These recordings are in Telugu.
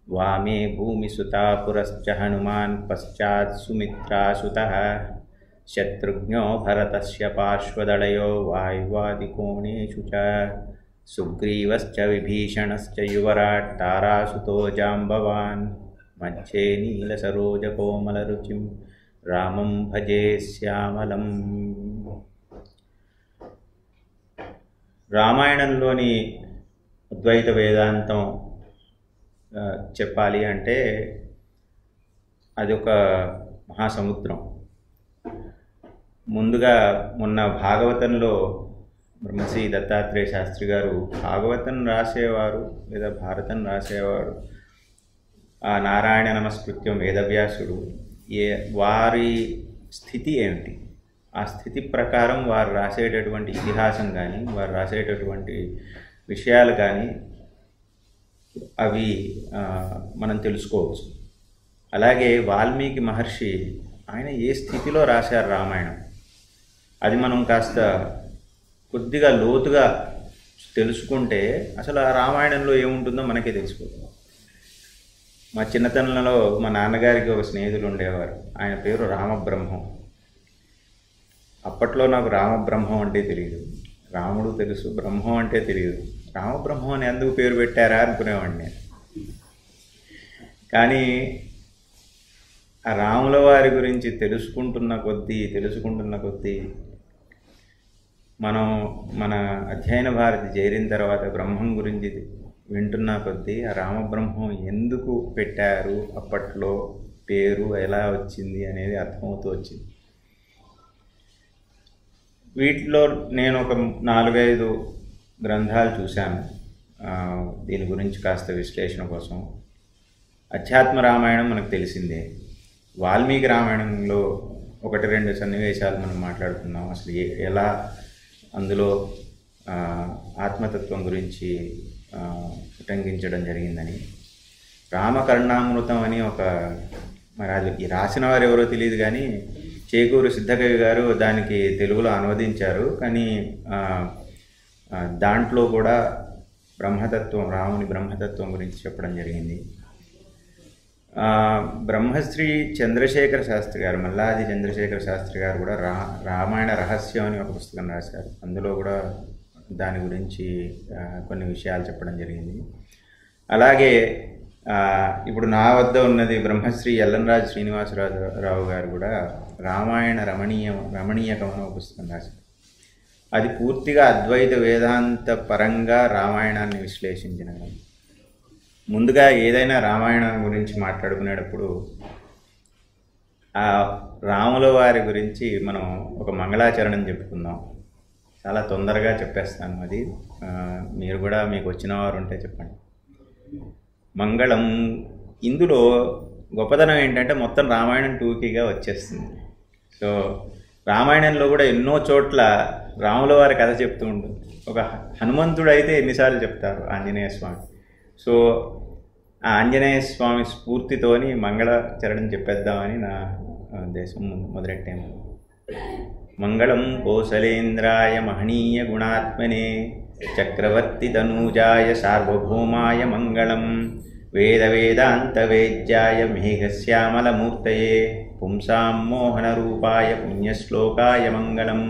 वामे भूमिसुता पुरश्च हनुमान् पश्चात् सुमित्रासुतः शत्रुघ्नो भरतस्य पार्श्वदलयो वायुवादिकोणेषु च सुग्रीवश्च विभीषणश्च युवराट् तारासुतो जाम्बवान् मध्ये नीलसरोजकोमलरुचिं रामं भजे श्यामलम्। రామాయణంలోని అద్వైత వేదాంతం చెప్పాలి అంటే అది ఒక మహాసముద్రం. ముందుగా మొన్న భాగవతంలో బ్రహ్మశ్రీ దత్తాత్రేయ శాస్త్రి గారు భాగవతం రాసేవారు లేదా భారతం రాసేవారు ఆ నారాయణ నమస్కృత్యం వేదవ్యాసుడు వారి స్థితి ఏమిటి, ఆ స్థితి ప్రకారం వారు రాసేటటువంటి ఇతిహాసం కానీ వారు రాసేటటువంటి విషయాలు కానీ అవి మనం తెలుసుకోవచ్చు. అలాగే వాల్మీకి మహర్షి ఆయన ఏ స్థితిలో రాశారు రామాయణం, అది మనం కాస్త కొద్దిగా లోతుగా తెలుసుకుంటే అసలు ఆ రామాయణంలో ఏముంటుందో మనకే తెలిసిపోతుంది. మా చిన్నతనంలో మా నాన్నగారికి ఒక స్నేహితులు ఉండేవారు, ఆయన పేరు రామబ్రహ్మం. అప్పట్లో నాకు రామబ్రహ్మం అంటే తెలియదు, రాముడు తెలుసు, బ్రహ్మం అంటే తెలియదు. రామబ్రహ్మం అని ఎందుకు పేరు పెట్టారా అనుకునేవాడిని నేను. కానీ ఆ రాముల వారి గురించి తెలుసుకుంటున్న కొద్దీ మనం మన అధ్యయన భారతి చేరిన తర్వాత బ్రహ్మం గురించి వింటున్న కొద్దీ ఆ రామబ్రహ్మం ఎందుకు పెట్టారు, అప్పట్లో పేరు ఎలా వచ్చింది అనేది అర్థమవుతూ వచ్చింది. వీటిలో నేను ఒక 4-5 గ్రంథాలు చూశాను దీని గురించి కాస్త విశ్లేషణ కోసం. అధ్యాత్మ రామాయణం మనకు తెలిసిందే. వాల్మీకి రామాయణంలో 1-2 సన్నివేశాలు మనం మాట్లాడుకున్నాం. అసలు ఎలా అందులో ఆత్మతత్వం గురించి ఉటంకించడం జరిగిందని. రామకర్ణామృతం అని మరి అది రాసిన వారు ఎవరో తెలియదు కానీ చేకూరు సిద్ధకవి గారు దానికి తెలుగులో అనువదించారు. కానీ దాంట్లో కూడా బ్రహ్మతత్వం, రాముని బ్రహ్మతత్వం గురించి చెప్పడం జరిగింది. బ్రహ్మశ్రీ చంద్రశేఖర శాస్త్రి గారు, మల్లాది చంద్రశేఖర శాస్త్రి గారు కూడా రామాయణ రహస్యం అని ఒక పుస్తకం రాశారు. అందులో కూడా దాని గురించి కొన్ని విషయాలు చెప్పడం జరిగింది. అలాగే ఇప్పుడు నా వద్ద ఉన్నది బ్రహ్మశ్రీ ఎల్లంరాజు శ్రీనివాసరావు గారు కూడా రామాయణ రమణీయకం అనే ఒక పుస్తకం రాశారు. అది పూర్తిగా అద్వైత వేదాంత పరంగా రామాయణాన్ని విశ్లేషించినది. ముందుగా ఏదైనా రామాయణం గురించి మాట్లాడుకునేటప్పుడు ఆ రాముల వారి గురించి మనం ఒక మంగళాచరణం చెప్పుకుందాం. చాలా తొందరగా చెప్పేస్తాను, అది మీరు కూడా మీకు వచ్చిన వారు ఉంటే చెప్పండి. మంగళం. ఇందులో గొప్పతనం ఏంటంటే మొత్తం రామాయణం టూకీగా వచ్చేస్తుంది. సో రామాయణంలో కూడా ఎన్నో చోట్ల రాముల వారి కథ చెప్తూ ఉంటుంది. ఒక హనుమంతుడు అయితే ఎన్నిసార్లు చెప్తారు ఆంజనేయ స్వామి. సో ఆ ఆంజనేయ స్వామి స్ఫూర్తితోని మంగళచరణం చెప్పేద్దామని నా ఉద్దేశం. మొదలెట్టాము. మంగళం కౌసలేంద్రాయ మహనీయ గుణాత్మనే చక్రవర్తి తనూజాయ సార్వభౌమాయ మంగళం వేదాంతవేద్యాయ మేఘశ్యామలమూర్తయే పుంసాం మోహనరూపాయ పుణ్యశ్లోకాయ మంగళం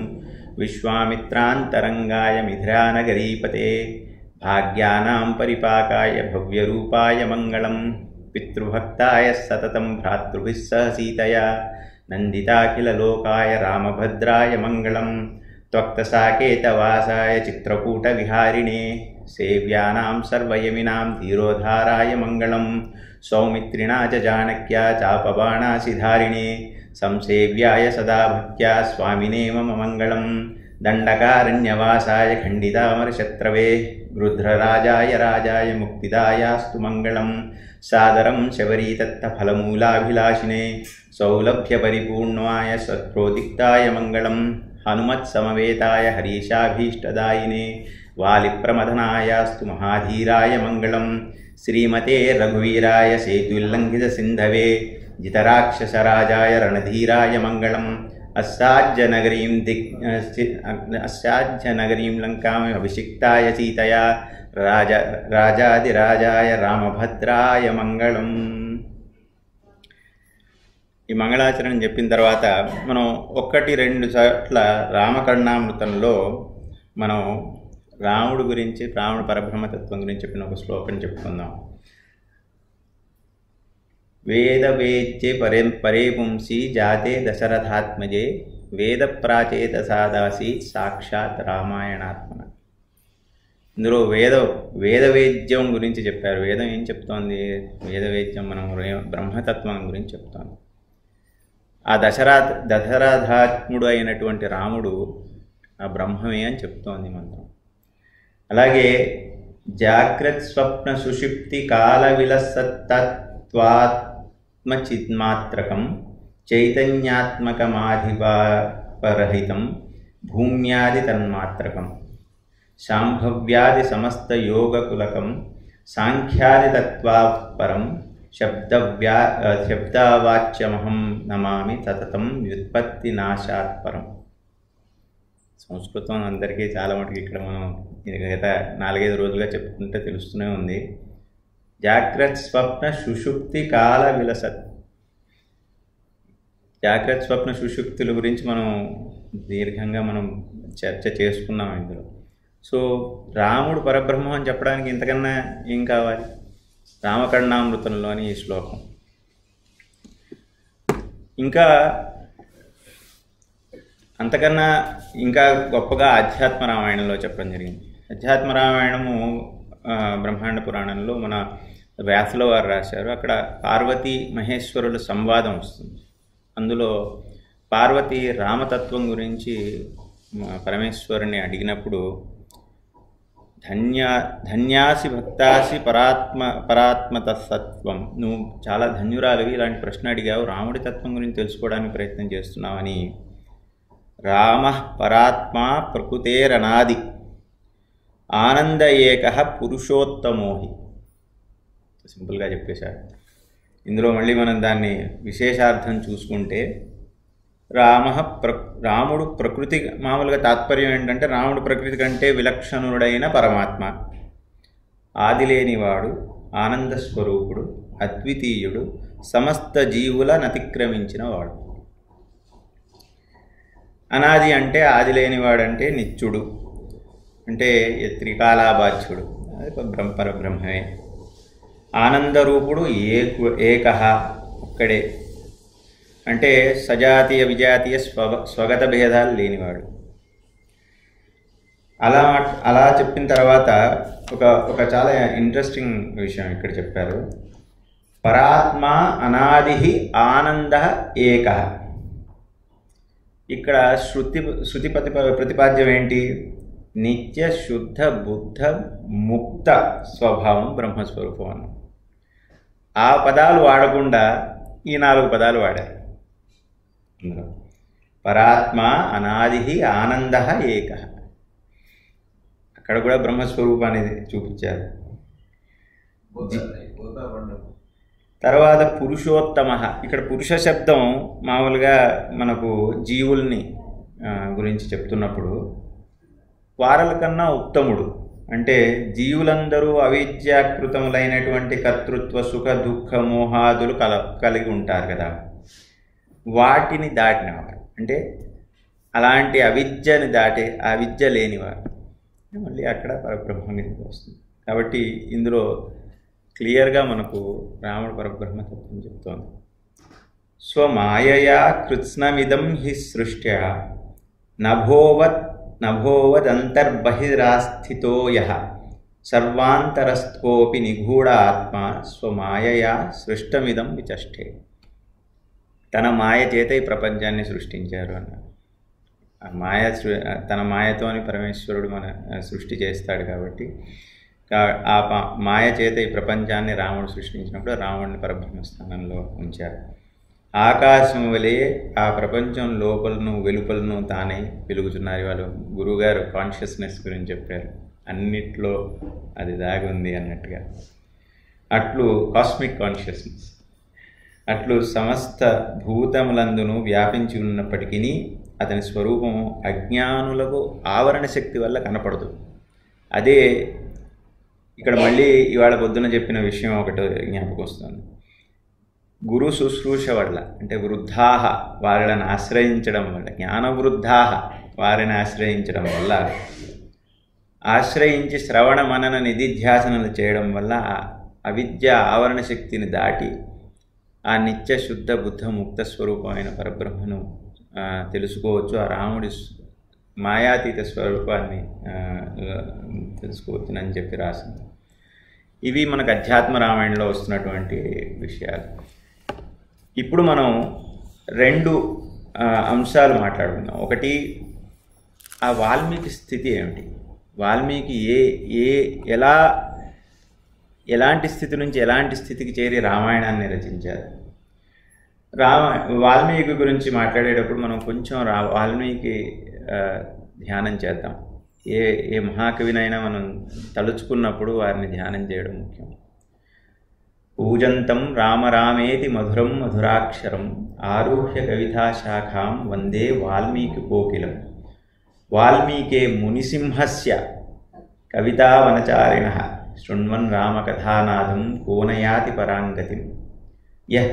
విశ్వామిత్రాంతరంగాయ మిథిలానగరీపతే భాగ్యానాం పరిపాకాయ భవ్యరూపాయ మంగళం పితృభక్తాయ సతతం భ్రాతృభిः సహ సీతయా నందితాఖిలలోకాయ రామభద్రాయ మంగళం త్వక్తసాకేతవాసాయ చిత్రకూటవిహారిణే సేవ్యానాం సర్వయమినాం ధీరోధారాయ మంగళం సౌమిత్రిణా చ జానక్యా చాపబాణాసిధారిణే సంసేవ్యాయ సదా భక్త్యా స్వామినే మమ మంగళం దండకారణ్యవాసాయ ఖండితామరశత్రవే గృధ్రరాజాయ రాజాయ ముక్తిదాయాస్తు మంగళం సాదరం శబరీతత్తఫలమూలాభిలాషినే సౌలభ్యపరిపూర్ణాయ సత్ప్రోదిక్తాయ మంగళం హనుమత్సమవేతాయ హరీశాభీష్టదాయినే వాలిప్రమథనాయాస్తు మహాధీరాయ మంగళం శ్రీమతే రఘువీరాయ సేతుల్లంఘిత సింధవే జితరాక్షసరాజాయ రణధీరాయ మంగళం అస్సాధ్యనగరీం లంకాం అభిషిక్తాయ సీతయా రాజాదిరాజాయ రామభద్రాయ మంగళం. ఈ మంగళాచరణం చెప్పిన తర్వాత మనం 1-2 చోట్ల రామకర్ణామృతంలో మనం రాముడు గురించి, రాముడు పరబ్రహ్మతత్వం గురించి చెప్పిన ఒక శ్లోకం చెప్పుకుందాం. వేద వేద్యే పరే పుంసి జాతే దశరథాత్మజే వేద ప్రాచేత సాదాసి సాక్షాత్ రామాయణాత్మన. ఇందులో వేదవేద్యం గురించి చెప్పారు. వేదం ఏం చెప్తోంది? వేదవేద్యం మనం బ్రహ్మతత్వం గురించి చెప్తోంది. ఆ దశరథాత్ముడు అయినటువంటి రాముడు ఆ బ్రహ్మమే అని చెప్తోంది మంత్రం. అలాగే జాగ్రత్ స్వప్న సుషుప్తి కాల విలసత్వాత్మచిన్మాత్రకం చైతన్యాత్మకమాధిపరహితం భూమ్యాది తన్మాత్రకం శాంభవ్యాది సమస్త యోగకులకం సాంఖ్యాది తత్వాపరం శబ్దవాచ్యమహం నమామి సతతం వ్యుత్పత్తి నాశాత్పరం. సంస్కృతం అందరికీ చాలా మటుకు ఇక్కడ మనం గత 4-5 రోజులుగా చెప్పుకుంటే తెలుస్తూనే ఉంది. జాగ్రత్త స్వప్న సుషుప్తి కాల విలసత్. జాగ్రత్త స్వప్న సుషుప్తుల గురించి మనం దీర్ఘంగా మనం చర్చ చేసుకున్నాం ఇందులో. సో రాముడు పరబ్రహ్మం అని చెప్పడానికి ఇంతకన్నా ఏం కావాలి? రామకర్ణామృతంలోని ఈ శ్లోకం. ఇంకా అంతకన్నా ఇంకా గొప్పగా అధ్యాత్మ రామాయణంలో చెప్పడం జరిగింది. అధ్యాత్మ రామాయణము బ్రహ్మాండ పురాణంలో మన వ్యాసుల వారు రాశారు. అక్కడ పార్వతీ మహేశ్వరుల సంవాదం వస్తుంది. అందులో పార్వతి రామతత్వం గురించి పరమేశ్వరుని అడిగినప్పుడు ధన్యాసి భక్తాసి పరాత్మతత్వం, నువ్వు చాలా ధన్యురాలివి, ఇలాంటి ప్రశ్న అడిగావు, రాముడి తత్వం గురించి తెలుసుకోవడానికి ప్రయత్నం చేస్తున్నావని. రామ పరాత్మా ప్రకృతేరనాది ఆనంద ఏక పురుషోత్తమోహి, సింపుల్గా చెప్పేశారు. ఇందులో మళ్ళీ మనం దాన్ని విశేషార్థం చూసుకుంటే రాముడు ప్రకృతి, మామూలుగా తాత్పర్యం ఏంటంటే రాముడు ప్రకృతి కంటే విలక్షణుడైన పరమాత్మ, ఆదిలేనివాడు, ఆనంద స్వరూపుడు, అద్వితీయుడు, సమస్త జీవులను అతిక్రమించిన వాడు. అనాది అంటే ఆదిలేనివాడంటే నిత్యుడు, అంటే త్రికాలాబాధ్యుడు, అది పరబ్రహ్మమే. ఆనందరూపుడు ఏకః, ఒక్కడే, అంటే సజాతీయ విజాతీయ స్వగత భేదాలు లేనివాడు. అలా చెప్పిన తర్వాత ఒక చాలా ఇంట్రెస్టింగ్ విషయం ఇక్కడ చెప్పారు. పరాత్మ అనాది ఆనంద ఏకః. ఇక్కడ శృతి ప్రతిపాద్యం ఏంటి? నిత్య శుద్ధ బుద్ధ ముక్త స్వభావం బ్రహ్మస్వరూపం అన్న. ఆ పదాలు వాడకుండా ఈ 4 పదాలు వాడారు. పరాత్మ అనాది ఆనంద ఏక, అక్కడ కూడా బ్రహ్మస్వరూపాన్ని చూపించారు. తర్వాత పురుషోత్తమ, ఇక్కడ పురుష శబ్దం మామూలుగా మనకు జీవుల్ని గురించి చెప్తున్నప్పుడు వారల కన్నా ఉత్తముడు, అంటే జీవులందరూ అవిద్యాకృతములైనటువంటి కర్తృత్వ సుఖ దుఃఖ మోహాదులు కలిగి ఉంటారు కదా, వాటిని దాటినవారు, అంటే అలాంటి అవిద్యని దాటే అవిద్య లేనివారు. మళ్ళీ అక్కడ పరబ్రహ్మని వస్తుంది. కాబట్టి ఇందులో క్లియర్గా మనకు రాముడు పరబ్రహ్మతత్వం చెప్తోంది. స్వమాయయా కృత్స్నమిదం హి సృష్ట్యా నభోవదంతర్బహిరాస్థితో యః సర్వాంతరస్థోపి నిగూఢ ఆత్మ స్వమాయయా సృష్టమిదం విచష్టే. తన మాయ చేత ఈ ప్రపంచాన్ని సృష్టించారు అన్నారు. తన మాయతోని పరమేశ్వరుడు మన సృష్టి చేస్తాడు. కాబట్టి ఆ మాయ చేత ఈ ప్రపంచాన్ని రాముడు సృష్టించినప్పుడు రాముడిని పరబ్రహ్మస్థానంలో ఉంచారు. ఆకాశం వలె ఆ ప్రపంచం లోపలను వెలుపలను తానే వెలుగుతున్నారు. వాళ్ళు గురువుగారు కాన్షియస్నెస్ గురించి చెప్పారు, అన్నిట్లో అది దాగి ఉంది అన్నట్టుగా. అట్లు కాస్మిక్ కాన్షియస్నెస్, అట్లు సమస్త భూతములందును వ్యాపించి ఉన్నప్పటికీ అతని స్వరూపము అజ్ఞానులకు ఆవరణ శక్తి వల్ల కనపడదు. అదే ఇక్కడ మళ్ళీ ఇవాళ పొద్దున చెప్పిన విషయం ఒకటి జ్ఞాపకం వస్తుంది. గురు శుశ్రూష వల్ల, అంటే వృద్ధాహ వాళ్ళని ఆశ్రయించడం వల్ల, జ్ఞానవృద్ధాహ వారిని ఆశ్రయించడం వల్ల, ఆశ్రయించి శ్రవణ మనన నిధిధ్యాసనలు చేయడం వల్ల అవిద్య ఆవరణ శక్తిని దాటి ఆ నిత్య శుద్ధ బుద్ధ ముక్త స్వరూపమైన పరబ్రహ్మను తెలుసుకోవచ్చు. ఆ రాముడి మాయాతీత స్వరూపాన్ని తెలుసుకోవచ్చునని చెప్పి రాసింది. ఇవి మనకు అధ్యాత్మ రామాయణంలో వస్తున్నటువంటి విషయాలు. ఇప్పుడు మనం 2 అంశాలు మాట్లాడుకుందాం. ఒకటి, ఆ వాల్మీకి స్థితి ఏమిటి, వాల్మీకి ఎలాంటి స్థితి నుంచి ఎలాంటి స్థితికి చేరి రామాయణాన్ని రచించారు. వాల్మీకి గురించి మాట్లాడేటప్పుడు మనం కొంచెం వాల్మీకి ధ్యానం చేద్దాం. ఏ మహాకవినైనా మనం తలుచుకున్నప్పుడు వారిని ధ్యానం చేయడం ముఖ్యం. పూజంతం రామరామేతి మధురం మధురాక్షరం ఆరుహ్య కవితా శాఖాం వందే వాల్మీకి కోకిలం వాల్మీకే మునిసింహస్య కవితా వనచారిణః శృణ్వన్ రామకథానాదం కోనయాతి పరాంగతిం యః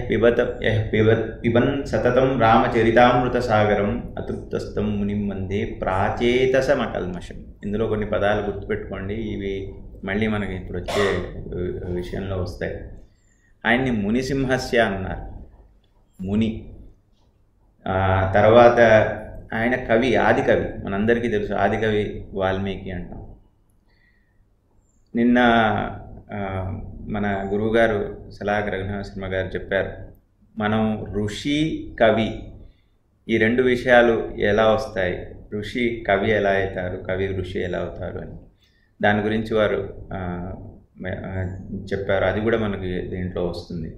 పిబన్ సతతం రామచరితామృత సాగరం అతృప్తస్థం మునిం వందే ప్రాచేతసమకల్మషం. ఇందులో కొన్ని పదాలు గుర్తుపెట్టుకోండి, ఇవి మళ్ళీ మనకి ఇప్పుడు వచ్చే విషయంలో వస్తాయి. ఆయన్ని మునిసింహస్య అన్నారు, ముని. తర్వాత ఆయన కవి, ఆదికవి, మనందరికీ తెలుసు ఆదికవి వాల్మీకి అంటాం. నిన్న మన గురువుగారు సలాహ రఘునాథ శర్మ గారు చెప్పారు, మనం ఋషి కవి ఈ 2 విషయాలు ఎలా వస్తాయి, ఋషి కవి ఎలా అవుతారు, కవి ఋషి ఎలా అవుతారు అని దాని గురించి వారు చెప్పారు. అది కూడా మనకి దీంట్లో వస్తుంది.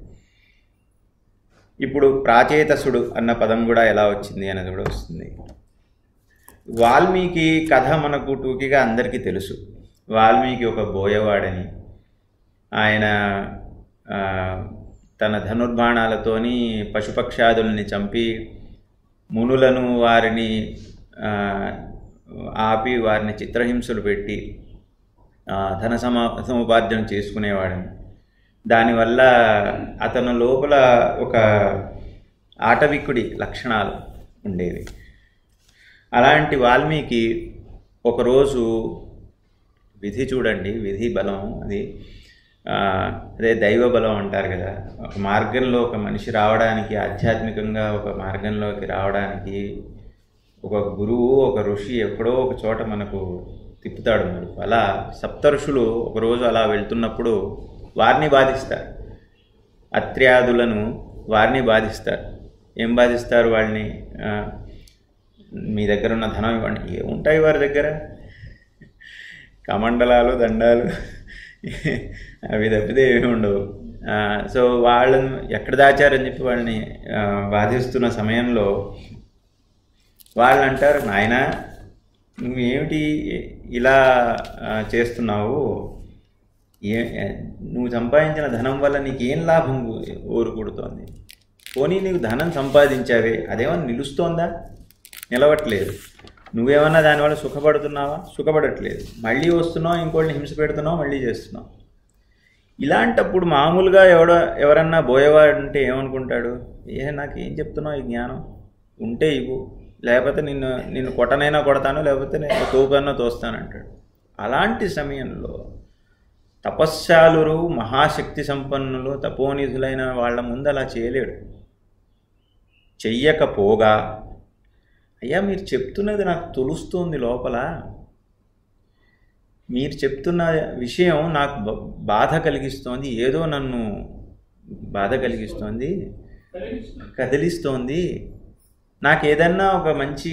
ఇప్పుడు ప్రాచేతసుడు అన్న పదం కూడా ఎలా వచ్చింది అనేది కూడా వస్తుంది. వాల్మీకి కథ మనకు టూకీగా అందరికీ తెలుసు. వాల్మీకి ఒక బోయవాడని, ఆయన తన ధనుర్బాణాలతోని పశుపక్షాదుల్ని చంపి మునులను వారిని ఆపి వారిని చిత్రహింసలు పెట్టి ధన సముపార్జన చేసుకునేవాడని, దానివల్ల అతను లోపల ఒక ఆటవికుడి లక్షణాలు ఉండేవి. అలాంటి వాల్మీకి ఒకరోజు విధి, చూడండి విధి బలం, అది అదే దైవ బలం అంటారు కదా. ఒక మార్గంలో ఒక మనిషి రావడానికి, ఆధ్యాత్మికంగా ఒక మార్గంలోకి రావడానికి ఒక గురువు, ఒక ఋషి ఎక్కడో ఒక చోట మనకు తిప్పుతాడు. మరి అలా సప్తఋషులు ఒకరోజు అలా వెళ్తున్నప్పుడు వారిని బాధిస్తారు, అత్ర్యాదులను వారిని బాధిస్తారు. ఏం బాధిస్తారు వాళ్ళని? మీ దగ్గర ఉన్న ధనం ఇవ్వండి. ఏముంటాయి వారి దగ్గర? కమండలాలు, దండాలు, అవి తప్పితే ఏమి ఉండవు. సో వాళ్ళని ఎక్కడ దాచారని చెప్పి వాళ్ళని బాధిస్తున్న సమయంలో వాళ్ళు అంటారు, నాయనా నువ్వేమిటి ఇలా చేస్తున్నావు, నువ్వు సంపాదించిన ధనం వల్ల నీకేం లాభం ఊరుకుడుతోంది? పోనీ నీకు ధనం సంపాదించావే, అదేమన్నా నిలుస్తోందా? నిలవట్లేదు. నువ్వేమన్నా దానివల్ల సుఖపడుతున్నావా? సుఖపడట్లేదు. మళ్ళీ వస్తున్నావు, ఇంకోటిని హింస పెడుతున్నావు, మళ్ళీ చేస్తున్నావు. ఇలాంటప్పుడు మామూలుగా ఎవరన్నా బోయేవాడు ఉంటే ఏమనుకుంటాడు? నాకేం చెప్తున్నావు ఈ జ్ఞానం, ఉంటే ఇవ్వు, లేకపోతే నిన్ను కొట్టనైనా కొడతాను, లేకపోతే నేను తోపైనా తోస్తానంటాడు. అలాంటి సమయంలో తపశ్శాలురు, మహాశక్తి సంపన్నులు, తపోనిధులైన వాళ్ళ ముందు అలా చేయలేడు. చెయ్యకపోగా, అయ్యా మీరు చెప్తున్నది నాకు తొలుస్తోంది లోపల, మీరు చెప్తున్న విషయం నాకు బాధ కలిగిస్తోంది, ఏదో నన్ను బాధ కలిగిస్తోంది, కదిలిస్తోంది, నాకు ఏదన్నా ఒక మంచి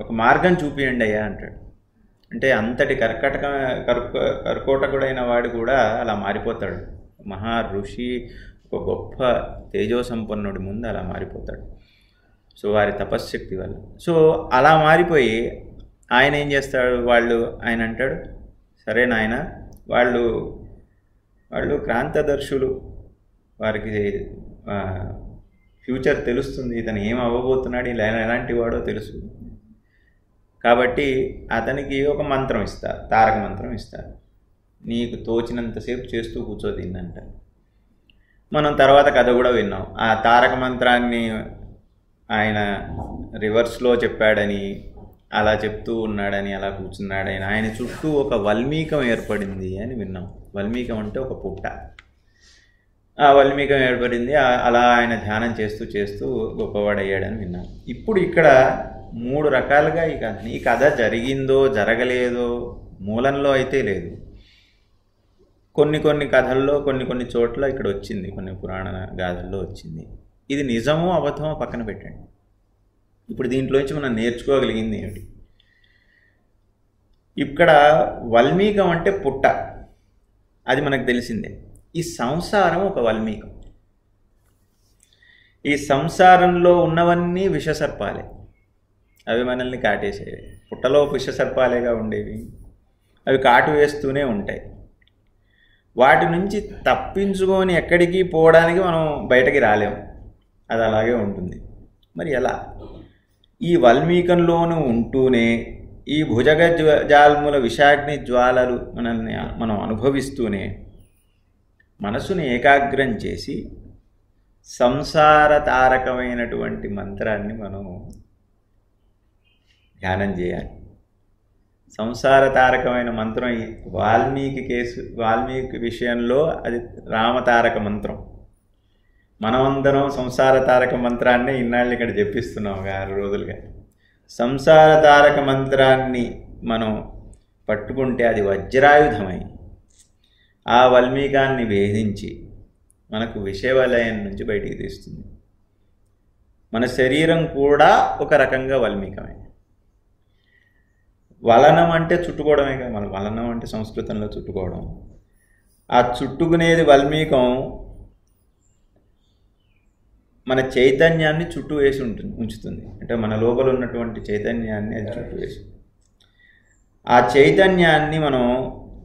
ఒక మార్గం చూపియండి అయ్యా అంటాడు. అంటే అంతటి కర్కోటకుడైన వాడు కూడా అలా మారిపోతాడు. మహా ఋషి, ఒక గొప్ప తేజోసంపన్నుడి ముందు అలా మారిపోతాడు. సో వారి తపశ్శక్తి వల్ల. సో అలా మారిపోయి ఆయన ఏం చేస్తాడు? ఆయన అంటాడు, సరే నాయన, వాళ్ళు క్రాంతదర్శులు, వారికి ఫ్యూచర్ తెలుస్తుంది, ఇతను ఏం అవ్వబోతున్నాడు, ఇలా ఎలాంటి వాడో తెలుసు, కాబట్టి అతనికి ఒక మంత్రం ఇస్తారు, తారక మంత్రం ఇస్తారు. నీకు తోచినంతసేపు చేస్తూ కూర్చో దీన్నంట. మనం తర్వాత కథ కూడా విన్నాం. ఆ తారక మంత్రాన్ని ఆయన రివర్స్లో చెప్పాడని, అలా చెప్తూ ఉన్నాడని, అలా కూర్చున్నాడని, ఆయన చుట్టూ ఒక వల్మీకం ఏర్పడింది అని విన్నాం. వల్మీకం అంటే ఒక పుట్ట. ఆ వల్మీకం ఏర్పడింది. అలా ఆయన ధ్యానం చేస్తూ చేస్తూ గొప్పవాడయ్యాడని విన్నాం. ఇప్పుడు ఇక్కడ 3 రకాలుగా ఈ కథ జరిగిందో జరగలేదో మూలంలో అయితే లేదు. కొన్ని కథల్లో కొన్ని చోట్ల ఇక్కడ వచ్చింది, కొన్ని పురాణ గాథల్లో వచ్చింది. ఇది నిజమో అబద్ధమో పక్కన పెట్టండి. ఇప్పుడు దీంట్లోంచి మనం నేర్చుకోగలిగింది ఏమిటి? ఇక్కడ వల్మీకం అంటే పుట్ట, అది మనకు తెలిసిందే. ఈ సంసారం ఒక వల్మీకం. ఈ సంసారంలో ఉన్నవన్నీ విషసర్పాలే, అవి మనల్ని కాటేసేవి. పుట్టలో విషసర్పాలేగా ఉండేవి, అవి కాటు వేస్తూనే ఉంటాయి. వాటి నుంచి తప్పించుకొని ఎక్కడికి పోవడానికి మనం బయటకి రాలేము, అది అలాగే ఉంటుంది. మరి ఎలా? ఈ వల్మీకంలోనూ ఉంటూనే ఈ భుజగ జాల్ముల విషాగ్ని జ్వాలలు మనం అనుభవిస్తూనే మనసుని ఏకాగ్రం చేసి సంసార తారకమైనటువంటి మంత్రాన్ని మనం ధ్యానం చేయాలి. సంసార తారకమైన మంత్రం వాల్మీకి విషయంలో అది రామతారక మంత్రం. మనమందరం సంసార తారక మంత్రాన్ని ఇన్నాళ్ళు ఇక్కడ చెప్పిస్తున్నాం 6 రోజులుగా. సంసార తారక మంత్రాన్ని మనం పట్టుకుంటే అది వజ్రాయుధమై ఆ వల్మీకాన్ని భేదించి మనకు విషయవలయం నుంచి బయటికి తీస్తుంది. మన శరీరం కూడా ఒక రకంగా వల్మీకమే. వలనం అంటే చుట్టుకోవడమే కదా. మన వలనం అంటే సంస్కృతంలో చుట్టుకోవడం. ఆ చుట్టుకునేది వల్మీకం మన చైతన్యాన్ని చుట్టూ వేసి ఉంచుతుంది. అంటే మన లోపల ఉన్నటువంటి చైతన్యాన్ని అది చుట్టూ వేసి, ఆ చైతన్యాన్ని మనం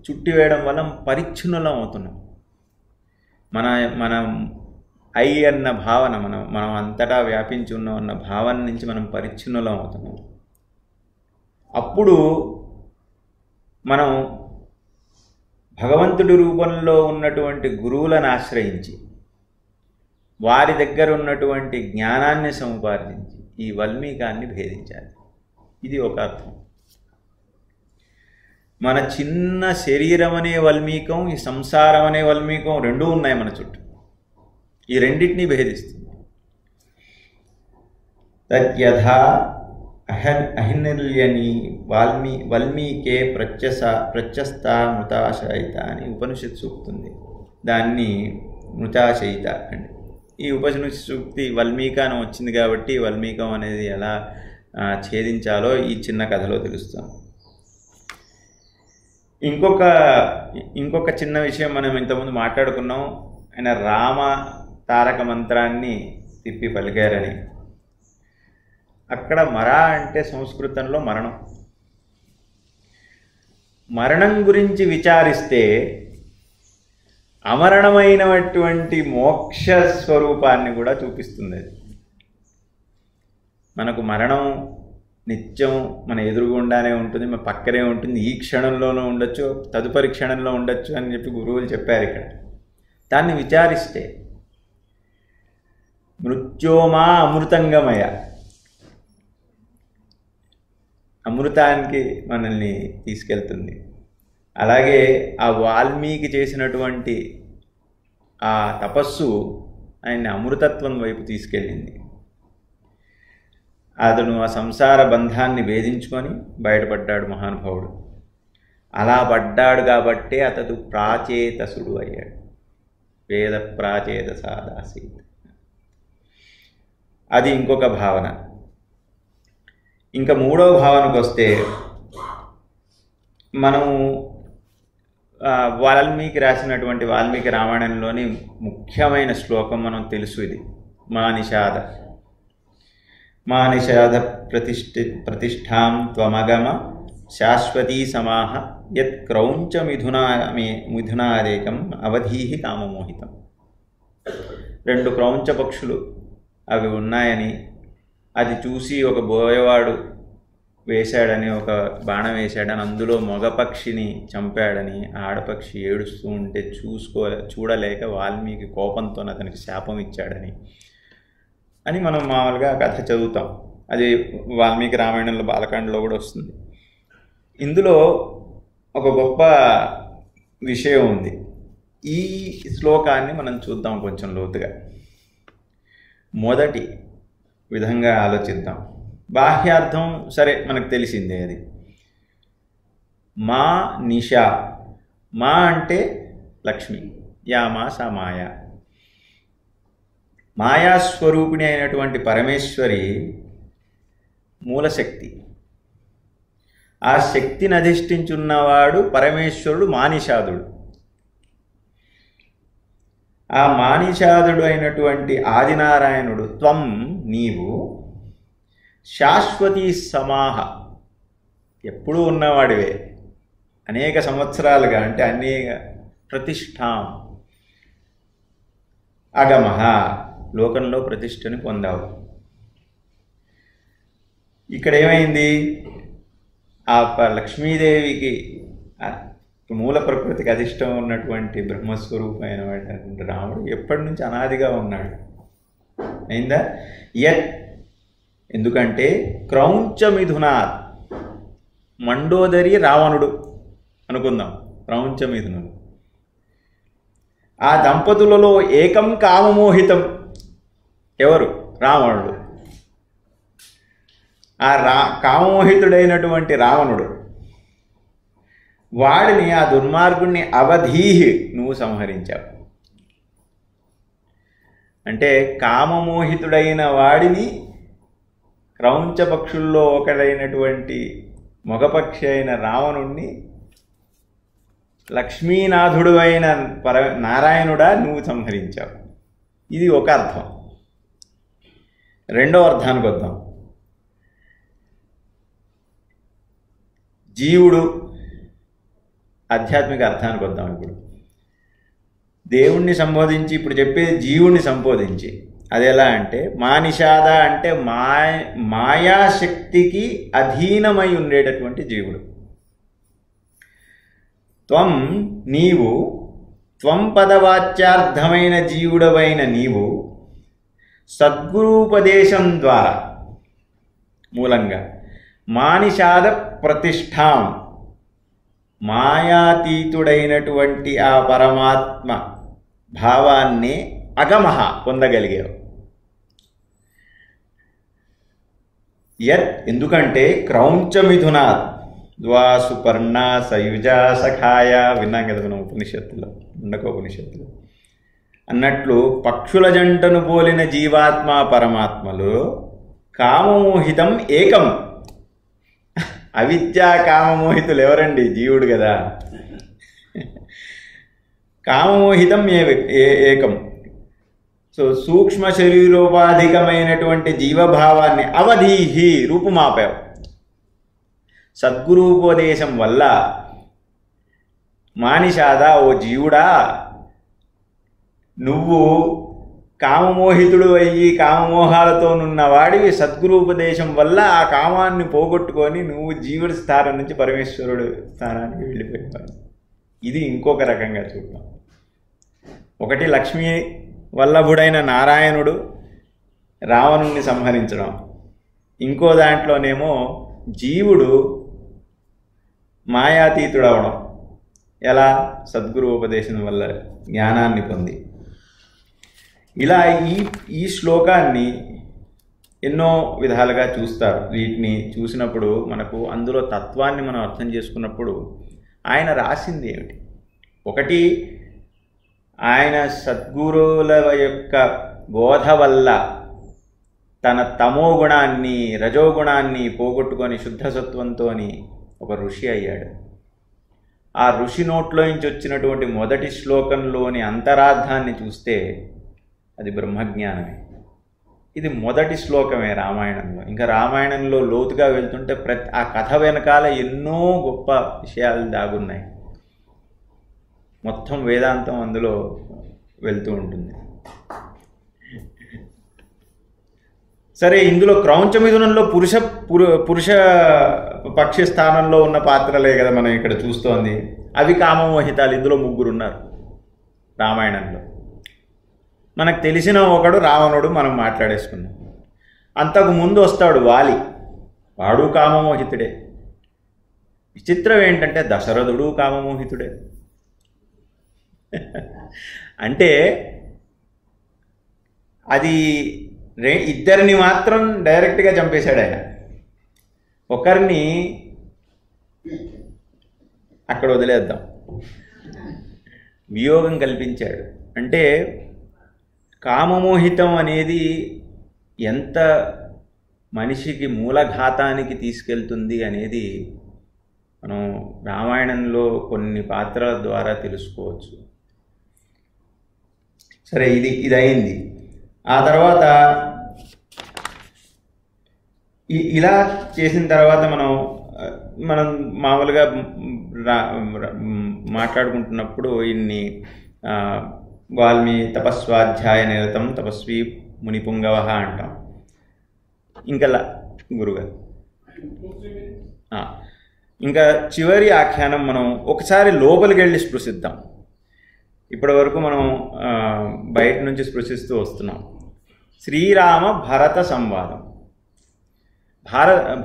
చుట్టి వేయడం వల్ల పరిచ్ఛిన్నులం అవుతున్నాం. మన ఐ అన్న భావన, మనం అంతటా వ్యాపించి ఉన్నాం అన్న భావన నుంచి మనం పరిచ్ఛిన్నులం అవుతున్నాం. అప్పుడు మనం భగవంతుడి రూపంలో ఉన్నటువంటి గురువులను ఆశ్రయించి వారి దగ్గర ఉన్నటువంటి జ్ఞానాన్ని సముపార్జించి ఈ వల్మీకాన్ని భేదించాలి. ఇది ఒక అర్థం. మన చిన్న శరీరం అనే వల్మీకం, ఈ సంసారం అనే వల్మీకం రెండూ ఉన్నాయి మన చుట్టూ. ఈ రెండింటినీ భేదిస్తుంది. తద్యథా అహినిర్యని వల్మీకే ప్రత్యస్థ మృతాశయిత అని ఉపనిషత్ సూక్తుంది. దాన్ని మృతాశయిత అండి. ఈ ఉపనిషత్ సూక్తి వల్మీకానం వచ్చింది కాబట్టి వల్మీకం అనేది ఎలా ఛేదించాలో ఈ చిన్న కథలో తెలుస్తాం. ఇంకొక చిన్న విషయం మనం ఇంతకుముందు మాట్లాడుకున్నాం. ఆయన రామ తారక మంత్రాన్ని తిప్పి పలికారని. అక్కడ మరా అంటే సంస్కృతంలో మరణం. మరణం గురించి విచారిస్తే అమరణమైనటువంటి మోక్ష స్వరూపాన్ని కూడా చూపిస్తుంది. అది మనకు మరణం నిత్యం మన ఎదురుగుండానే ఉంటుంది, మన పక్కనే ఉంటుంది. ఈ క్షణంలోనూ ఉండొచ్చు, తదుపరి క్షణంలో ఉండొచ్చు అని చెప్పి గురువులు చెప్పారు. ఇక్కడ దాన్ని విచారిస్తే మృత్యోమా అమృతంగమయ, అమృతానికి మనల్ని తీసుకెళ్తుంది. అలాగే ఆ వాల్మీకి చేసినటువంటి ఆ తపస్సు ఆయన్ని అమృతత్వం వైపు తీసుకెళ్ళింది. అతను ఆ సంసార బంధాన్ని భేదించుకొని బయటపడ్డాడు మహానుభావుడు. అలా పడ్డాడు కాబట్టే అతడు ప్రాచేతసుడు అయ్యాడు. వేద ప్రాచేతసాదాసీత్. అది ఇంకొక భావన. ఇంకా మూడవ భావనకు వస్తే మనము వాల్మీకి రాసినటువంటి వాల్మీకి రామాయణంలోని ముఖ్యమైన శ్లోకం మనం తెలుసు. ఇది మా నిషాద ప్రతిష్టాం త్వమగమ శాశ్వతీ సమాహ యత్ క్రౌంచ మిథునాదేకం అవధీహి కామమోహితం. 2 క్రౌంచ పక్షులు అవి ఉన్నాయని అది చూసి ఒక బోయవాడు వేశాడని, ఒక బాణం వేశాడని, అందులో మగపక్షిని చంపాడని, ఆడపక్షి ఏడుస్తూ ఉంటే చూడలేక వాల్మీకి కోపంతో అతనికి శాపం ఇచ్చాడని అని మనం మామూలుగా కథ చదువుతాం. అది వాల్మీకి రామాయణంలో బాలకాండలో కూడా వస్తుంది. ఇందులో ఒక గొప్ప విషయం ఉంది. ఈ శ్లోకాన్ని మనం చూద్దాం కొంచెం లోతుగా. మొదటి విధంగా ఆలోచిద్దాం. బాహ్యార్థం సరే మనకు తెలిసిందే. అది మా నిషా, మా అంటే లక్ష్మి, యా మా సా మాయా, మాయాస్వరూపిణి అయినటువంటి పరమేశ్వరి మూలశక్తి. ఆ శక్తిని అధిష్ఠించున్నవాడు పరమేశ్వరుడు మానిషాదుడు. ఆ మానిషాదుడు అయినటువంటి ఆదినారాయణుడు త్వం నీవు శాశ్వతీ సమాహ, ఎప్పుడూ ఉన్నవాడివే, అనేక సంవత్సరాలుగా అంటే అనేక ప్రతిష్టాం, అగమః లోకంలో ప్రతిష్టని పొందావు. ఇక్కడ ఏమైంది? ఆ లక్ష్మీదేవికి మూల ప్రకృతికి అధిష్టం ఉన్నటువంటి బ్రహ్మస్వరూపమైనటువంటి రాముడు ఎప్పటి నుంచి అనాదిగా ఉన్నాడు. అయిందా? యత్, ఎందుకంటే క్రౌంచమిథునాత్, మండోదరి రావణుడు అనుకుందాం, క్రౌంచమిథునుడు. ఆ దంపతులలో ఏకం కామమోహితం, ఎవరు? రావణుడు. ఆ కామమోహితుడైనటువంటి రావణుడు, వాడిని, ఆ దుర్మార్గుణ్ణి అవధీహి నువ్వు సంహరించావు. అంటే కామమోహితుడైన వాడిని, క్రౌంచ పక్షుల్లో ఒకడైనటువంటి మగపక్షి అయిన రావణుణ్ణి లక్ష్మీనాథుడు అయిన నారాయణుడా నువ్వు సంహరించావు. ఇది ఒక అర్థం. రెండో అర్థానికి వద్దాం. జీవుడు, ఆధ్యాత్మిక అర్థానికి వద్దాం. ఇప్పుడు దేవుణ్ణి సంబోధించి, ఇప్పుడు చెప్పేది జీవుణ్ణి సంబోధించి. అది ఎలా అంటే, మానిషాద అంటే మాయాశక్తికి అధీనమై ఉండేటటువంటి జీవుడు. త్వం నీవు, త్వం పదవాచ్యార్థమైన జీవుడవైన నీవు సద్గురూపదేశం ద్వారా మూలంగా మానిషాద ప్రతిష్టాం, మాయాతీతుడైనటువంటి ఆ పరమాత్మ భావాన్ని అగమః పొందగలిగావు. యత్, ఎందుకంటే క్రౌంచమిథునాత్ ద్వాసుపర్ణ సయుజా సఖాయ, విన్నాం కదా మనం ఉపనిషత్తులో, ముండకోపనిషత్తులో. అన్నట్లు పక్షుల జంటను పోలిన జీవాత్మ పరమాత్మలో కామమోహితం ఏకం. అవిద్యా కామమోహితులు ఎవరండి? జీవుడు కదా. కామమోహితం ఏకం. సో సూక్ష్మ శరీరోపాధికమైనటువంటి జీవభావాన్ని అవధీహి, రూపుమాపావు. సద్గురూపదేశం వల్ల మానిషాద, ఓ జీవుడా, నువ్వు కామమోహితుడు అయ్యి కామమోహాలతో నున్నవాడివి సద్గురూపదేశం వల్ల ఆ కామాన్ని పోగొట్టుకొని నువ్వు జీవుడి స్థానం నుంచి పరమేశ్వరుడు స్థానానికి వెళ్ళిపోయేవాడు. ఇది ఇంకొక రకంగా చూద్దాం. ఒకటి లక్ష్మీ వల్లభుడైన నారాయణుడు రావణుణ్ణి సంహరించడం, ఇంకో దాంట్లోనేమో జీవుడు మాయాతీతుడవడం. ఎలా? సద్గురు ఉపదేశం వల్ల జ్ఞానాన్ని పొంది. ఇలా ఈ శ్లోకాన్ని ఎన్నో విధాలుగా చూస్తారు. వీటిని చూసినప్పుడు మనకు అందులో తత్వాన్ని మనం అర్థం చేసుకున్నప్పుడు ఆయన రాసింది ఏమిటి? ఒకటి, ఆయన సద్గురువుల యొక్క బోధ వల్ల తన తమో గుణాన్ని, రజోగుణాన్ని పోగొట్టుకొని శుద్ధసత్వంతో ఒక ఋషి అయ్యాడు. ఆ ఋషి నోట్లో నుంచి వచ్చినటువంటి మొదటి శ్లోకంలోని అంతరార్థాన్ని చూస్తే అది బ్రహ్మజ్ఞానమే. ఇది మొదటి శ్లోకమే రామాయణంలో. ఇంకా రామాయణంలో లోతుగా వెళ్తుంటే ఆ కథ వెనకాల ఎన్నో గొప్ప విషయాలు దాగున్నాయి. మొత్తం వేదాంతం అందులో వెళ్తూ ఉంటుంది. సరే, ఇందులో క్రౌంచ మిథునంలో పురుష పక్షి స్థానంలో ఉన్న పాత్రలే కదా మనం ఇక్కడ చూస్తోంది. అవి కామమోహితాలు. ఇందులో 3 ఉన్నారు రామాయణంలో. మనకు తెలిసిన ఒకడు రావణుడు, మనం మాట్లాడేసుకున్నాం. అంతకు ముందు వస్తాడు వాలి, వాడు కామమోహితుడే. విచిత్రం ఏంటంటే దశరథుడు కామమోహితుడే. అంటే అది ఇద్దరిని మాత్రం డైరెక్ట్గా చంపేశాడు ఆయన. ఒకరిని అక్కడ వదిలేద్దాం, వియోగం కల్పించాడు. అంటే కామమోహితం అనేది ఎంత మనిషికి మూలఘాతానికి తీసుకెళ్తుంది అనేది మనం రామాయణంలో కొన్ని పాత్రల ద్వారా తెలుసుకోవచ్చు. సరే, ఇది అయింది. ఆ తర్వాత ఇలా చేసిన తర్వాత మనం మామూలుగా మాట్లాడుకుంటున్నప్పుడు ఇన్ని వాల్మీ తపస్వాధ్యాయ నిరతం తపస్వి మునిపుంగవ అంటాం. ఇంకా గురుగారు ఇంకా చివరి ఆఖ్యానం మనం ఒకసారి లోపలికి వెళ్ళి స్పృశిద్దాం. ఇప్పటి వరకు మనం బయట నుంచి స్పృశిస్తూ వస్తున్నాం. శ్రీరామ భరత సంవాదం.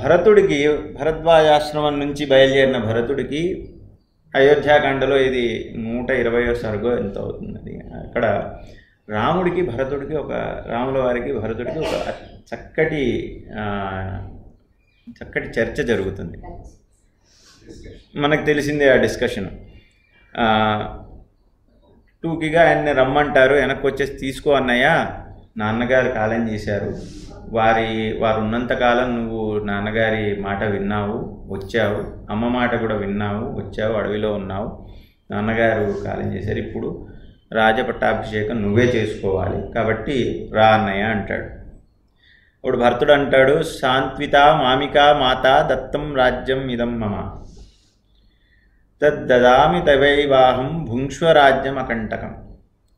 భరతుడికి, భరద్వాజాశ్రమం నుంచి బయలుదేరిన భరతుడికి అయోధ్యాకాండలో ఇది 120వ సర్గో ఎంత అవుతుంది. అక్కడ రాముల వారికి భరతుడికి ఒక చక్కటి చర్చ జరుగుతుంది. మనకు తెలిసిందే ఆ డిస్కషన్. టూకీగా ఆయన్ని రమ్మంటారు. వెనక్కి వచ్చేసి తీసుకో అన్నయ్య, నాన్నగారు కాలం చేశారు, వారు ఉన్నంతకాలం నువ్వు నాన్నగారి మాట విన్నావు, వచ్చావు, అమ్మ మాట కూడా విన్నావు, వచ్చావు, అడవిలో ఉన్నావు, నాన్నగారు కాలం చేశారు, ఇప్పుడు రాజపట్టాభిషేకం నువ్వే చేసుకోవాలి, కాబట్టి రా అన్నయ్య అంటాడు. అప్పుడు భరతుడు అంటాడు, శాంత్విత మామికా మాత దత్తం రాజ్యం ఇదం మమ తద్దదామి తవైవాహం భుంక్ష్వరాజ్యం అకంటకం.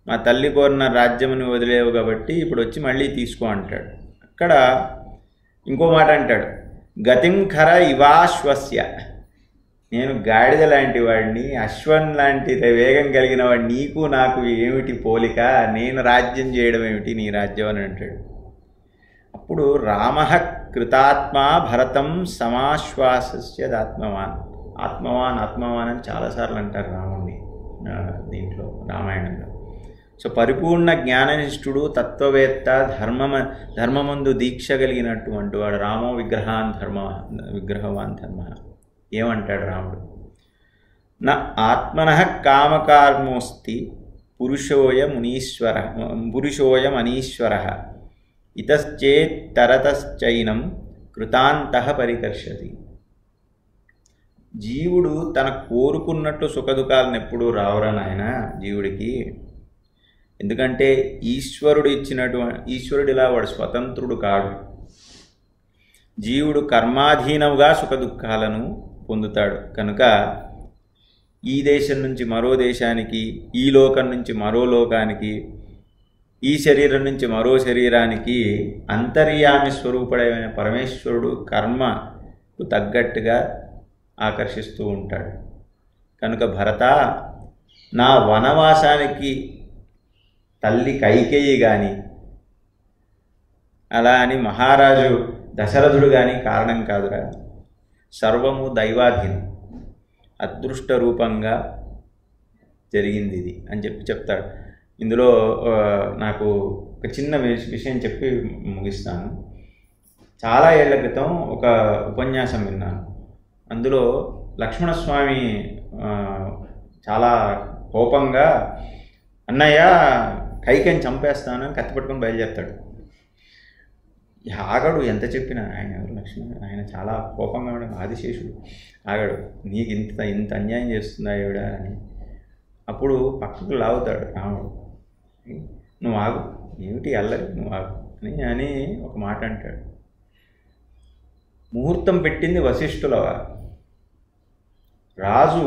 మా తల్లి కోరిన రాజ్యముని వదిలేవు కాబట్టి ఇప్పుడు వచ్చి మళ్ళీ తీసుకో అంటాడు. అక్కడ ఇంకో మాట అంటాడు, గతింఖర ఇవాశ్వస్య. నేను గాడిద లాంటి వాడిని, అశ్వన్ లాంటి వేగం కలిగిన వాడు, నీకు నాకు ఏమిటి పోలిక, నేను రాజ్యం చేయడం ఏమిటి నీ రాజ్యం అని అంటాడు. అప్పుడు రామః కృతాత్మా భరతం సమాశ్వాస్యదాత్మవాన్. ఆత్మవాన్ అని చాలాసార్లు అంటారు రాముడిని దీంట్లో రామాయణంలో. సో పరిపూర్ణ జ్ఞాననిష్ఠుడు, తత్వవేత్త, ధర్మమందు దీక్ష కలిగినటువంటి వాడు రామో విగ్రహవాన్ ధర్మ. ఏమంటాడు రాముడు? నా ఆత్మనః కామకార్మోస్తి పురుషోయం అనీశ్వరః ఇతశ్చేత్తరతశ్చైనం కృతాంతః పరికర్షతి. జీవుడు తన కోరుకున్నట్టు సుఖదుఖాలను ఎప్పుడూ రావురా నాయన జీవుడికి. ఎందుకంటే ఈశ్వరుడిలా వాడు స్వతంత్రుడు కాడు. జీవుడు కర్మాధీనముగా సుఖదుఖాలను పొందుతాడు. కనుక ఈ దేశం నుంచి మరో దేశానికి, ఈ లోకం నుంచి మరో లోకానికి, ఈ శరీరం నుంచి మరో శరీరానికి అంతర్యామి స్వరూపుడైన పరమేశ్వరుడు కర్మకు తగ్గట్టుగా ఆకర్షిస్తూ ఉంటాడు. కనుక భరత, నా వనవాసానికి తల్లి కైకేయి కానీ, అలా అని మహారాజు దశరథుడు కానీ కారణం కాదురా. సర్వము దైవాధీనం, అదృష్ట రూపంగా జరిగింది ఇది అని చెప్తాడు. ఇందులో నాకు ఒక చిన్న విషయం చెప్పి ముగిస్తాను. చాలా ఏళ్ల క్రితం ఒక ఉపన్యాసం విన్నాను. అందులో లక్ష్మణస్వామి చాలా కోపంగా, అన్నయ్య కైకేయిని చంపేస్తానని కత్తి పట్టుకొని బయలుదేరుతాడు. ఆగడు, ఎంత చెప్పినా. ఆయన చాలా కోపంగా ఉండడం, ఆదిశేషుడు ఆగడు. నీకు ఇంత అన్యాయం చేస్తుందా ఆవిడ అని. అప్పుడు పక్కకు లాగుతాడు రాముడు, నువ్వు ఆగు, ఏమిటి అల్లరి, నువ్వు ఆగు అని ఒక మాట అంటాడు. ముహూర్తం పెట్టింది వశిష్ఠులవారు. రాజు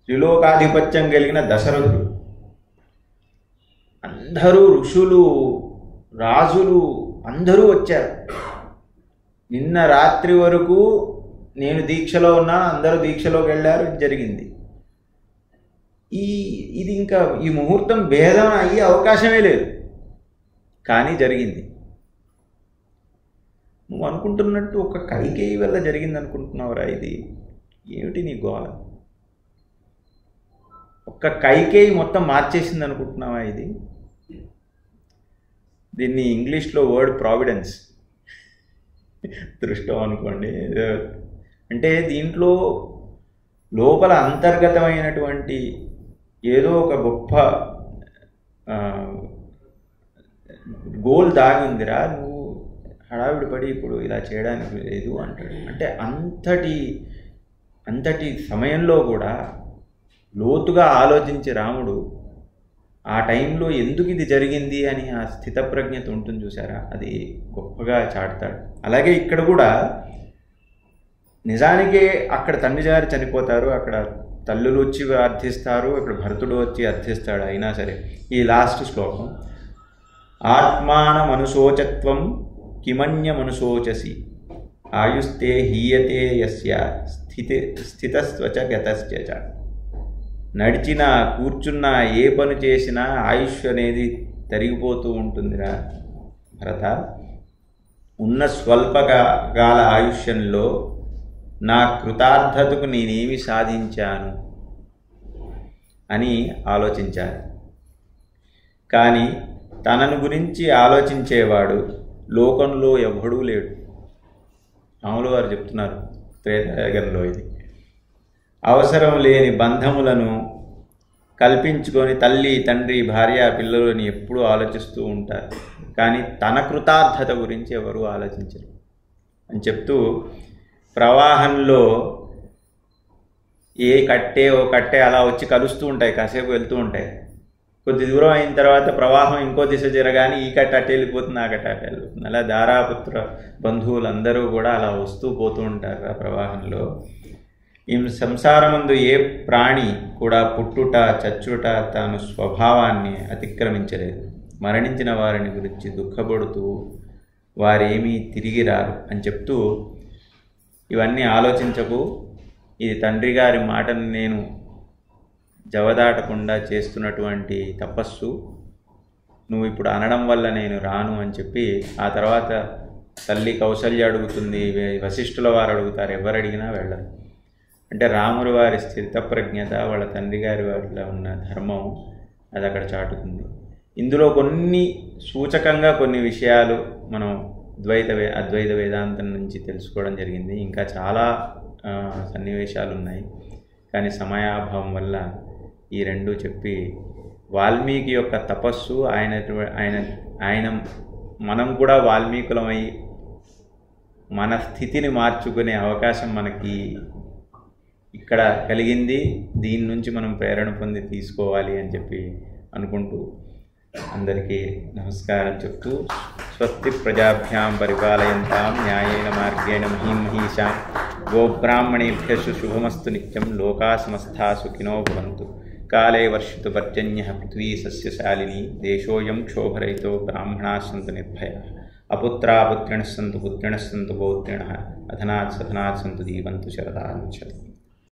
త్రిలోకాధిపత్యం కలిగిన దశరథుడు. అందరూ ఋషులు రాజులు అందరూ వచ్చారు. నిన్న రాత్రి వరకు నేను దీక్షలో ఉన్నా, అందరూ దీక్షలోకి వెళ్ళారు, జరిగింది. ఇది ఇంకా ఈ ముహూర్తం భేదం అయ్యే అవకాశమే లేదు, కానీ జరిగింది. నువ్వు అనుకుంటున్నట్టు ఒక కైకేయి వల్ల జరిగింది అనుకుంటున్నావురా? ఇది ఏమిటి నీ గోల? ఒక్క కైకేయి మొత్తం మార్చేసింది అనుకుంటున్నావా? ఇది దీన్ని ఇంగ్లీష్లో వర్డ్ ప్రావిడెన్స్, దృష్టం అనుకోండి. అంటే దీంట్లో లోపల అంతర్గతమైనటువంటి ఏదో ఒక గొప్ప గోల్ దాగి ఉందిరా, నువ్వు హడావిడి పడి ఇప్పుడు ఇలా చేయడానికి లేదు అంటాడు. అంటే అంతటి సమయంలో కూడా లోతుగా ఆలోచించి రాముడు ఆ టైంలో ఎందుకు ఇది జరిగింది అని ఆ స్థితప్రజ్ఞత ఉంటుంది చూసారా, అది గొప్పగా చాటుతాడు. అలాగే ఇక్కడ కూడా నిజానికే అక్కడ తండ్రి గారు చనిపోతారు, అక్కడ తల్లులు వచ్చి అర్థిస్తారు, ఇక్కడ భరతుడు వచ్చి అర్థిస్తాడు. అయినా సరే ఈ లాస్ట్ శ్లోకం, ఆత్మానమనుశోచత్వం కిమన్యమనుశోచసి ఆయుస్తే హీయతే యస్య స్థితస్వచ గతశ్చ. నడిచినా కూర్చున్నా ఏ పని చేసినా ఆయుష్ అనేది తరిగిపోతూ ఉంటుందిరా భరత. ఉన్న స్వల్పకాల ఆయుష్యంలో నా కృతార్థతకు నేనేమి సాధించాను అని ఆలోచించాలి. కానీ తనను గురించి ఆలోచించేవాడు లోకంలో ఎవడూ లేడు. రాములు వారు చెప్తున్నారు త్రేతాయుగంలో ఇది. అవసరం లేని బంధములను కల్పించుకొని తల్లి, తండ్రి, భార్య, పిల్లలని ఎప్పుడూ ఆలోచిస్తూ ఉంటారు, కానీ తన కృతార్థత గురించి ఎవరూ ఆలోచించరు అని చెప్తూ, ప్రవాహంలో ఓ కట్టే అలా వచ్చి కలుస్తూ ఉంటాయి, కాసేపు వెళ్తూ ఉంటాయి. కొద్ది దూరం అయిన తర్వాత ప్రవాహం ఇంకో దిశ జరగానే ఈ కట్ట అట్ట వెళ్ళిపోతుంది, ఆ కట్ట అట్ట వెళ్ళిపోతుంది. అలా దారాపుత్ర బంధువులందరూ కూడా అలా వస్తూ పోతూ ఉంటారు ఆ ప్రవాహంలో. ఈ సంసారమందు ఏ ప్రాణి కూడా పుట్టుట చచ్చుట తాను స్వభావాన్ని అతిక్రమించలేదు. మరణించిన వారిని గురించి దుఃఖపడుతూ వారేమీ తిరిగి రారు అని చెప్తూ, ఇవన్నీ ఆలోచించకు, ఇది తండ్రి గారి మాటను నేను జవదాటకుండా చేస్తున్నటువంటి తపస్సు, నువ్వు ఇప్పుడు అనడం వల్ల నేను రాను అని చెప్పి, ఆ తర్వాత తల్లి కౌసల్య అడుగుతుంది, వశిష్ఠుల వారు అడుగుతారు, ఎవరు అడిగినా వెళ్ళరు. అంటే రాముడి వారి స్థితప్రజ్ఞత, వాళ్ళ తండ్రి గారి వారిలో ఉన్న ధర్మం అది అక్కడ చాటుతుంది. ఇందులో కొన్ని సూచకంగా కొన్ని విషయాలు మనం అద్వైత వేదాంతం నుంచి తెలుసుకోవడం జరిగింది. ఇంకా చాలా సన్నివేశాలు ఉన్నాయి, కానీ సమయాభావం వల్ల ఈ రెండు చెప్పి, వాల్మీకి యొక్క తపస్సు, ఆయన మనం కూడా వాల్మీకులమై మన స్థితిని మార్చుకునే అవకాశం మనకి ఇక్కడ కలిగింది. దీని నుంచి మనం ప్రేరణ పొంది తీసుకోవాలి అని చెప్పి అనుకుంటూ అందరికీ నమస్కారం చెప్తూ, స్వస్తి ప్రజాభ్యాం పరిపాలయంతాం న్యాయేన మార్గేణ మహీం మహీషాం గోబ్రాహ్మణేభ్యశ్చ శుభమస్తు నిత్యం. లోకా సమస్తా సుఖినో భవంతు. కాలే వర్షితు పర్జన్యః పృథ్వీ సస్యశాలినీ. దేశోయం క్షోభరహితో బ్రాహ్మణాః సంతు నిర్భయాః. అపుత్రాः పుత్రిణः సంతు పుత్రిణः సంతు పౌత్రిణः. అధనాత్ సధనాత్ సంతు జీవంతు శరదాం శతం.